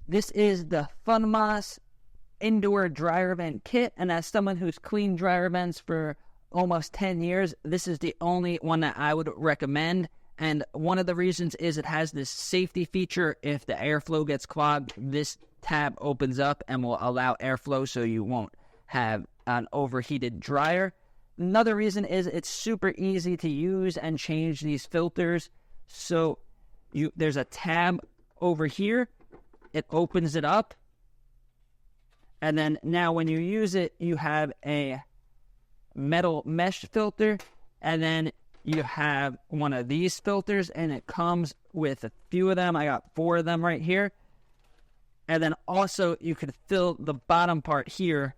This is the Funmas indoor dryer vent kit, and as someone who's cleaned dryer vents for almost 10 years, this is the only one that I would recommend. And one of the reasons is it has this safety feature. If the airflow gets clogged, this tab opens up and will allow airflow so you won't have an overheated dryer. Another reason is it's super easy to use and change these filters. So there's a tab over here. It opens it up. And then now when you use it, you have a metal mesh filter. And then you have one of these filters, and it comes with a few of them. I got 4 of them right here. And then also you could fill the bottom part here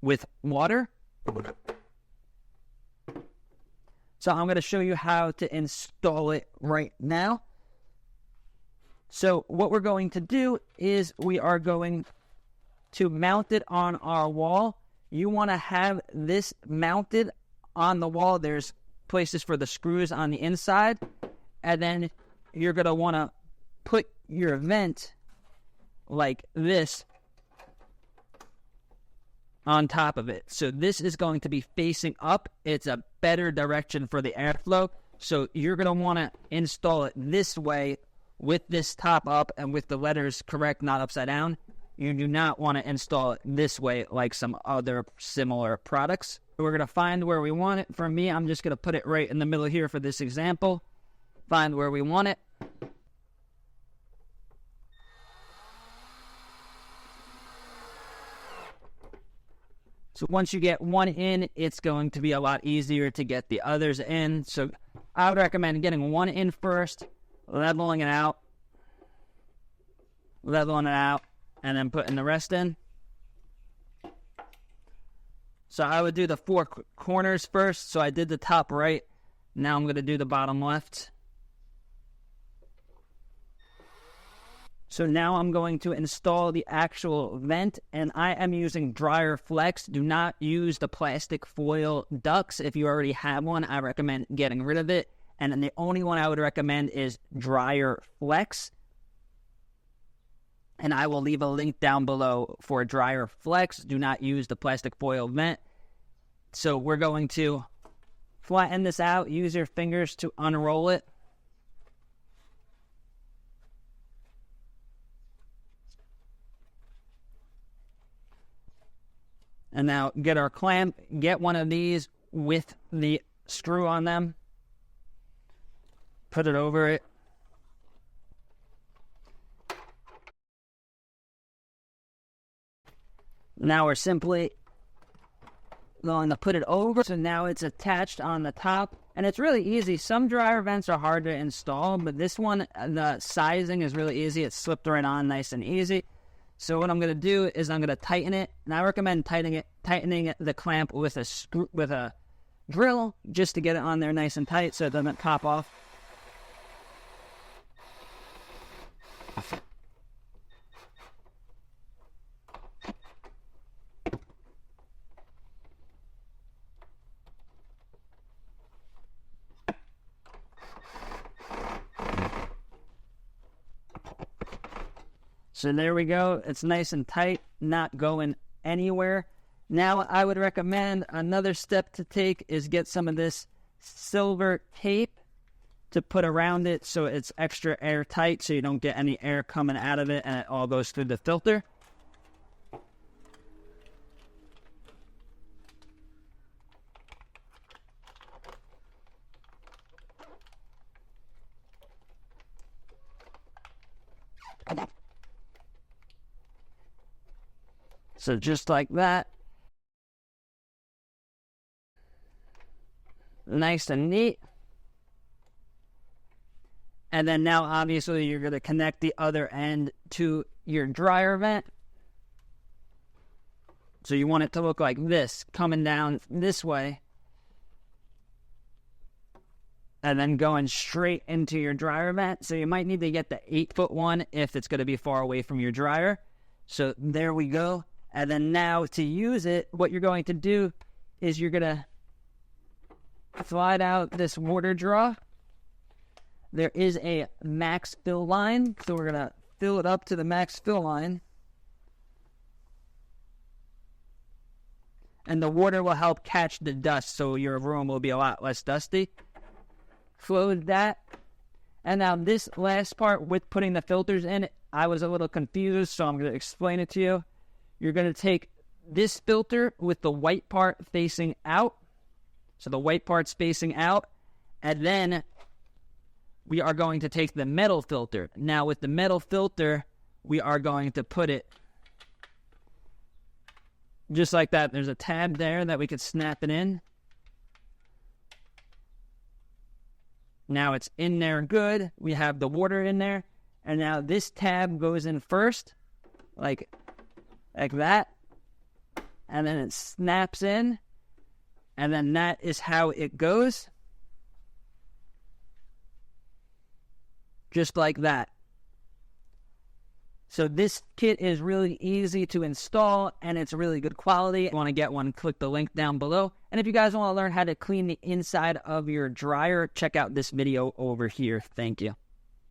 with water. So I'm going to show you how to install it right now. So what we're going to do is we are going to mount it on our wall. You want to have this mounted on the wall. There's places for the screws on the inside. And then you're going to want to put your vent like this on top of it. So this is going to be facing up. It's a better direction for the airflow. So you're going to want to install it this way with this top up and with the letters correct, not upside down. You do not want to install it this way like some other similar products. We're going to find where we want it. For me, I'm just going to put it right in the middle here for this example. Find where we want it. So once you get one in, it's going to be a lot easier to get the others in. So I would recommend getting one in first, leveling it out, and then putting the rest in. So I would do the 4 corners first. So I did the top right. Now I'm going to do the bottom left. So now I'm going to install the actual vent, and I am using Dryer Flex. Do not use the plastic foil ducts. If you already have one, I recommend getting rid of it. And then the only one I would recommend is Dryer Flex. And I will leave a link down below for Dryer Flex. Do not use the plastic foil vent. So we're going to flatten this out. Use your fingers to unroll it. And now get our clamp, get one of these with the screw on them. Put it over it. Now we're simply going to put it over. So now it's attached on the top. And it's really easy. Some dryer vents are hard to install, but this one, the sizing is really easy. It's slipped right on nice and easy. So what I'm going to do is I'm going to tighten it, and I recommend tightening the clamp with a drill just to get it on there nice and tight so it doesn't pop off. So there we go. It's nice and tight, not going anywhere. Now I would recommend another step to take is get some of this silver tape to put around it so it's extra airtight so you don't get any air coming out of it and it all goes through the filter. So just like that. Nice and neat. And then now obviously you're going to connect the other end to your dryer vent. So you want it to look like this, coming down this way. And then going straight into your dryer vent. So you might need to get the 8-foot one if it's going to be far away from your dryer. So there we go. And then now to use it, what you're going to do is you're going to slide out this water draw. There is a max fill line, so we're going to fill it up to the max fill line. And the water will help catch the dust, so your room will be a lot less dusty. Close that. And now this last part with putting the filters in, I was a little confused, so I'm going to explain it to you. You're going to take this filter with the white part facing out. So the white part's facing out. And then we are going to take the metal filter. Now with the metal filter, we are going to put it just like that. There's a tab there that we could snap it in. Now it's in there good. We have the water in there. And now this tab goes in first, like that. And then it snaps in. And then that is how it goes. Just like that. So this kit is really easy to install, and it's really good quality. If you want to get one, click the link down below. And if you guys want to learn how to clean the inside of your dryer, check out this video over here. Thank you.